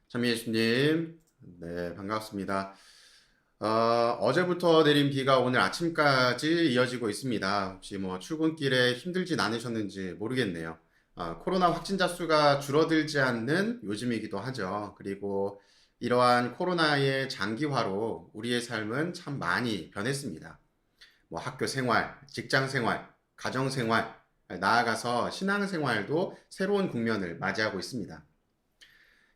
참미 예수님, 네, 반갑습니다. 어제부터 내린 비가 오늘 아침까지 이어지고 있습니다. 혹시 뭐 출근길에 힘들진 않으셨는지 모르겠네요. 코로나 확진자 수가 줄어들지 않는 요즘이기도 하죠. 그리고 이러한 코로나의 장기화로 우리의 삶은 참 많이 변했습니다. 뭐 학교 생활, 직장 생활, 가정 생활, 나아가서 신앙 생활도 새로운 국면을 맞이하고 있습니다.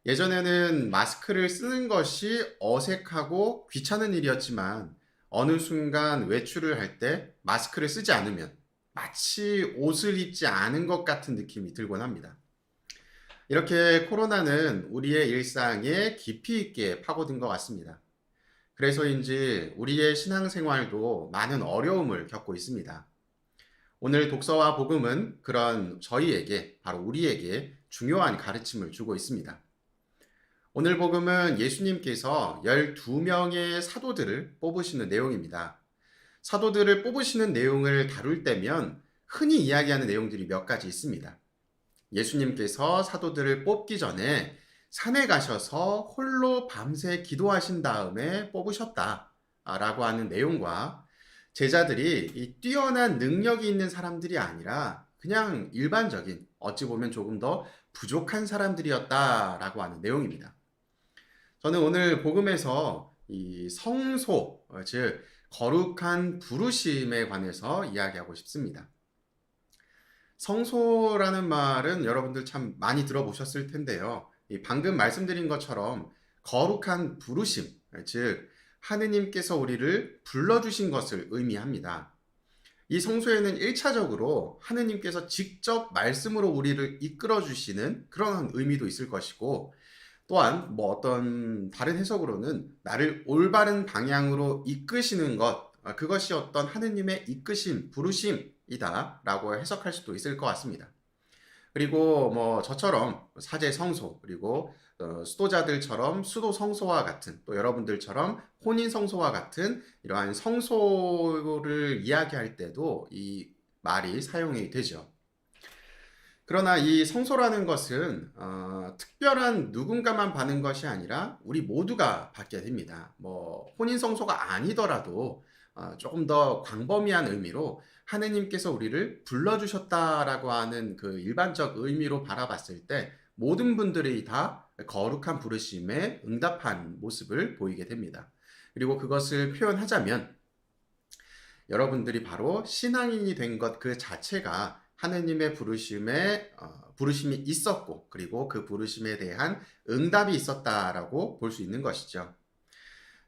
예전에는 마스크를 쓰는 것이 어색하고 귀찮은 일이었지만 어느 순간 외출을 할 때 마스크를 쓰지 않으면 마치 옷을 입지 않은 것 같은 느낌이 들곤 합니다. 이렇게 코로나는 우리의 일상에 깊이 있게 파고든 것 같습니다. 그래서인지 우리의 신앙생활도 많은 어려움을 겪고 있습니다. 오늘 독서와 복음은 그런 저희에게, 바로 우리에게 중요한 가르침을 주고 있습니다. 오늘 복음은 예수님께서 12명의 사도들을 뽑으시는 내용입니다. 사도들을 뽑으시는 내용을 다룰 때면 흔히 이야기하는 내용들이 몇 가지 있습니다. 예수님께서 사도들을 뽑기 전에 산에 가셔서 홀로 밤새 기도하신 다음에 뽑으셨다 라고 하는 내용과 제자들이 이 뛰어난 능력이 있는 사람들이 아니라 그냥 일반적인, 어찌 보면 조금 더 부족한 사람들이었다라고 하는 내용입니다. 저는 오늘 복음에서 이 성소, 즉 거룩한 부르심에 관해서 이야기하고 싶습니다. 성소라는 말은 여러분들 참 많이 들어보셨을 텐데요. 방금 말씀드린 것처럼 거룩한 부르심, 즉 하느님께서 우리를 불러주신 것을 의미합니다. 이 성소에는 1차적으로 하느님께서 직접 말씀으로 우리를 이끌어 주시는 그런 의미도 있을 것이고, 또한 뭐 어떤 다른 해석으로는 나를 올바른 방향으로 이끄시는 것, 그것이 어떤 하느님의 이끄심, 부르심이다라고 해석할 수도 있을 것 같습니다. 그리고 뭐 저처럼 사제 성소, 그리고 수도자들처럼 수도 성소와 같은, 또 여러분들처럼 혼인 성소와 같은 이러한 성소를 이야기할 때도 이 말이 사용이 되죠. 그러나 이 성소라는 것은 특별한 누군가만 받는 것이 아니라 우리 모두가 받게 됩니다. 뭐 혼인 성소가 아니더라도 조금 더 광범위한 의미로 하느님께서 우리를 불러주셨다라고 하는 그 일반적 의미로 바라봤을 때 모든 분들이 다 거룩한 부르심에 응답한 모습을 보이게 됩니다. 그리고 그것을 표현하자면 여러분들이 바로 신앙인이 된 것 그 자체가 하느님의 부르심이 있었고, 그리고 그 부르심에 대한 응답이 있었다라고 볼 수 있는 것이죠.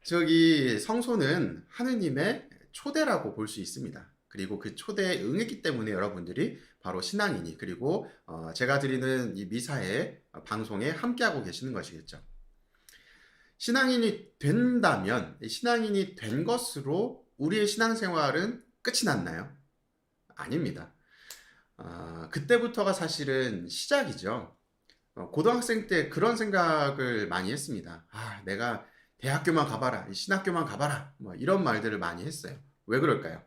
즉, 이 성소는 하느님의 초대라고 볼 수 있습니다. 그리고 그 초대에 응했기 때문에 여러분들이 바로 신앙인이, 그리고 제가 드리는 이 미사의 방송에 함께하고 계시는 것이겠죠. 신앙인이 된다면, 신앙인이 된 것으로 우리의 신앙생활은 끝이 났나요? 아닙니다. 그때부터가 사실은 시작이죠. 고등학생 때 그런 생각을 많이 했습니다. 내가 대학교만 가봐라, 신학교만 가봐라, 뭐 이런 말들을 많이 했어요. 왜 그럴까요?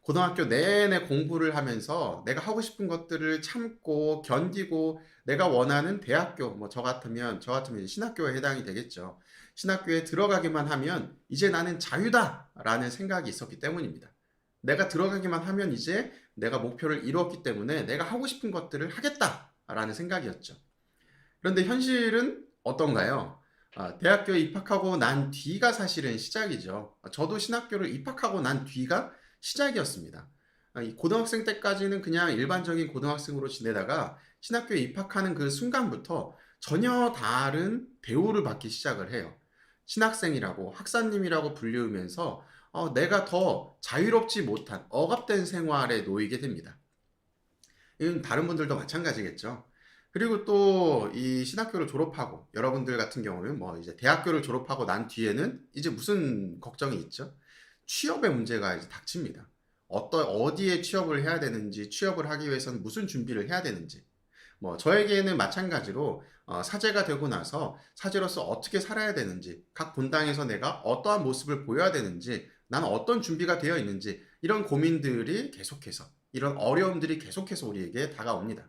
고등학교 내내 공부를 하면서 내가 하고 싶은 것들을 참고 견디고 내가 원하는 대학교, 뭐 저 같으면 신학교에 해당이 되겠죠. 신학교에 들어가기만 하면 이제 나는 자유다라는 생각이 있었기 때문입니다. 내가 들어가기만 하면 이제 내가 목표를 이루었기 때문에 내가 하고 싶은 것들을 하겠다라는 생각이었죠. 그런데 현실은 어떤가요? 대학교에 입학하고 난 뒤가 사실은 시작이죠. 저도 신학교를 입학하고 난 뒤가 시작이었습니다. 이 고등학생 때까지는 그냥 일반적인 고등학생으로 지내다가 신학교에 입학하는 그 순간부터 전혀 다른 대우를 받기 시작을 해요. 신학생이라고, 학사님이라고 불리우면서 내가 더 자유롭지 못한 억압된 생활에 놓이게 됩니다. 이건 다른 분들도 마찬가지겠죠. 그리고 또 이 신학교를 졸업하고 여러분들 같은 경우는 뭐 이제 대학교를 졸업하고 난 뒤에는 이제 무슨 걱정이 있죠? 취업의 문제가 이제 닥칩니다. 어디에 취업을 해야 되는지, 취업을 하기 위해서는 무슨 준비를 해야 되는지. 뭐 저에게는 마찬가지로 사제가 되고 나서 사제로서 어떻게 살아야 되는지, 각 본당에서 내가 어떠한 모습을 보여야 되는지, 나는 어떤 준비가 되어 있는지, 이런 고민들이 계속해서, 이런 어려움들이 계속해서 우리에게 다가옵니다.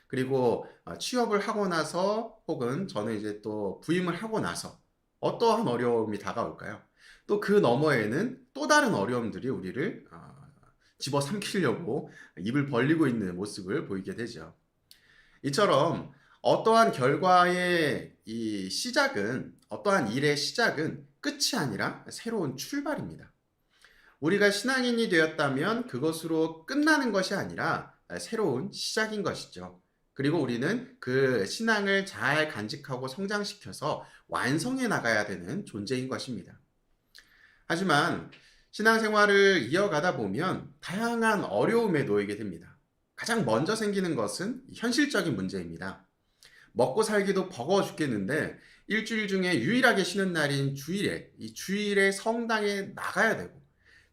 그리고 취업을 하고 나서 혹은 저는 이제 또 부임을 하고 나서 어떠한 어려움이 다가올까요? 또 그 너머에는 또 다른 어려움들이 우리를 집어삼키려고 입을 벌리고 있는 모습을 보이게 되죠. 이처럼 어떠한 결과의 이 시작은, 어떠한 일의 시작은 끝이 아니라 새로운 출발입니다. 우리가 신앙인이 되었다면 그것으로 끝나는 것이 아니라 새로운 시작인 것이죠. 그리고 우리는 그 신앙을 잘 간직하고 성장시켜서 완성해 나가야 되는 존재인 것입니다. 하지만 신앙생활을 이어가다 보면 다양한 어려움에 놓이게 됩니다. 가장 먼저 생기는 것은 현실적인 문제입니다. 먹고 살기도 버거워 죽겠는데 일주일 중에 유일하게 쉬는 날인 주일에, 이 주일에 성당에 나가야 되고,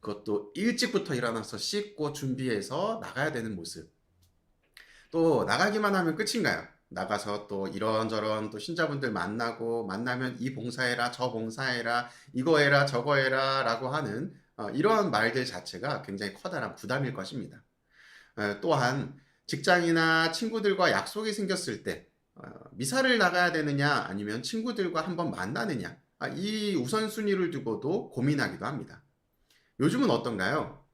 그것도 일찍부터 일어나서 씻고 준비해서 나가야 되는 모습. 또 나가기만 하면 끝인가요? 나가서 또 이런저런 또 신자분들 만나고, 만나면 이 봉사해라 저 봉사해라 이거 해라 저거 해라 라고 하는 이러한 말들 자체가 굉장히 커다란 부담일 것입니다. 또한 직장이나 친구들과 약속이 생겼을 때 미사를 나가야 되느냐 아니면 친구들과 한번 만나느냐, 이 우선순위를 두고도 고민하기도 합니다. 요즘은 어떤가요?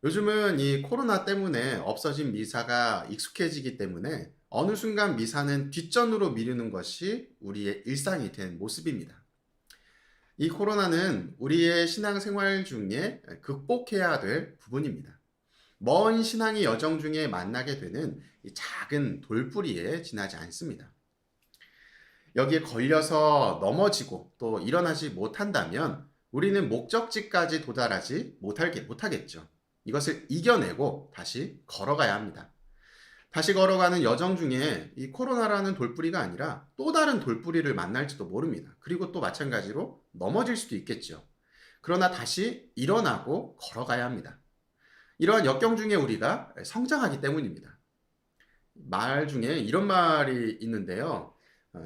요즘은 이 코로나 때문에 없어진 미사가 익숙해지기 때문에 어느 순간 미사는 뒷전으로 미루는 것이 우리의 일상이 된 모습입니다. 이 코로나는 우리의 신앙생활 중에 극복해야 될 부분입니다. 먼 신앙의 여정 중에 만나게 되는 이 작은 돌뿌리에 지나지 않습니다. 여기에 걸려서 넘어지고 또 일어나지 못한다면 우리는 목적지까지 도달하지 못하겠죠. 이것을 이겨내고 다시 걸어가야 합니다. 다시 걸어가는 여정 중에 이 코로나라는 돌뿌리가 아니라 또 다른 돌뿌리를 만날지도 모릅니다. 그리고 또 마찬가지로 넘어질 수도 있겠죠. 그러나 다시 일어나고 걸어가야 합니다. 이러한 역경 중에 우리가 성장하기 때문입니다. 말 중에 이런 말이 있는데요.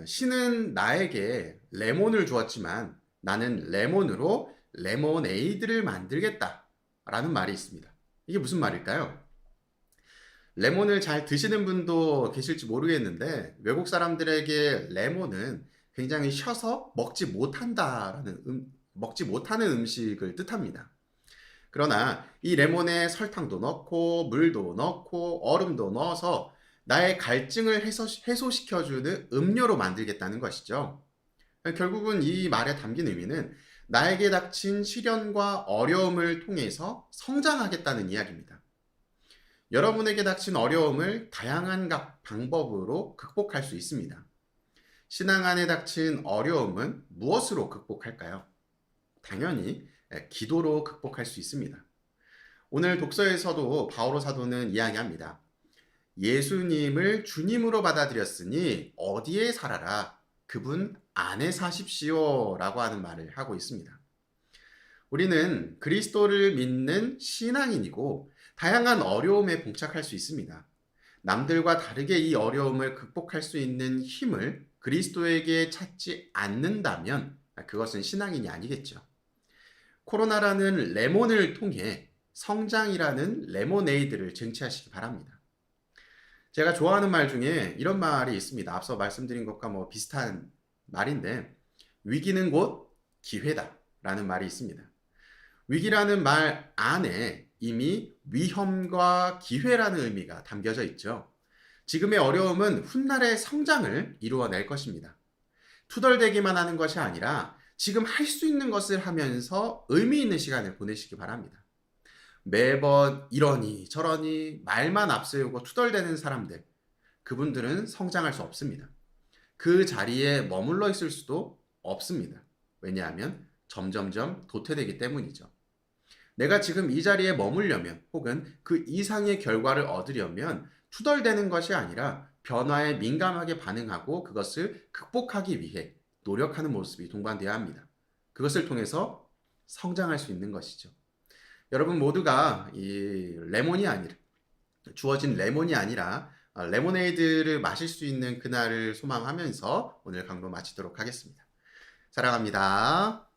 신은 나에게 레몬을 주었지만 나는 레몬으로 레모네이드를 만들겠다 라는 말이 있습니다. 이게 무슨 말일까요? 레몬을 잘 드시는 분도 계실지 모르겠는데 외국 사람들에게 레몬은 굉장히 셔서 먹지 못하는 음식을 뜻합니다. 그러나 이 레몬에 설탕도 넣고 물도 넣고 얼음도 넣어서 나의 갈증을 해소시켜주는 음료로 만들겠다는 것이죠. 결국은 이 말에 담긴 의미는 나에게 닥친 시련과 어려움을 통해서 성장하겠다는 이야기입니다. 여러분에게 닥친 어려움을 다양한 방법으로 극복할 수 있습니다. 신앙 안에 닥친 어려움은 무엇으로 극복할까요? 당연히 기도로 극복할 수 있습니다. 오늘 독서에서도 바오로 사도는 이야기합니다. 예수님을 주님으로 받아들였으니 어디에 살아라? 그분 안에 사십시오 라고 하는 말을 하고 있습니다. 우리는 그리스도를 믿는 신앙인이고 다양한 어려움에 봉착할 수 있습니다. 남들과 다르게 이 어려움을 극복할 수 있는 힘을 그리스도에게 찾지 않는다면 그것은 신앙인이 아니겠죠. 코로나라는 레몬을 통해 성장이라는 레모네이드를 쟁취하시기 바랍니다. 제가 좋아하는 말 중에 이런 말이 있습니다. 앞서 말씀드린 것과 비슷한 말인데, 위기는 곧 기회다 라는 말이 있습니다. 위기라는 말 안에 이미 위험과 기회라는 의미가 담겨져 있죠. 지금의 어려움은 훗날의 성장을 이루어낼 것입니다. 투덜대기만 하는 것이 아니라 지금 할 수 있는 것을 하면서 의미 있는 시간을 보내시기 바랍니다. 매번 이러니 저러니 말만 앞세우고 투덜대는 사람들, 그분들은 성장할 수 없습니다. 그 자리에 머물러 있을 수도 없습니다. 왜냐하면 점점점 도태되기 때문이죠. 내가 지금 이 자리에 머물려면 혹은 그 이상의 결과를 얻으려면 투덜대는 것이 아니라 변화에 민감하게 반응하고 그것을 극복하기 위해 노력하는 모습이 동반되어야 합니다. 그것을 통해서 성장할 수 있는 것이죠. 여러분 모두가 주어진 레몬이 아니라 레모네이드를 마실 수 있는 그날을 소망하면서 오늘 강도 마치도록 하겠습니다. 사랑합니다.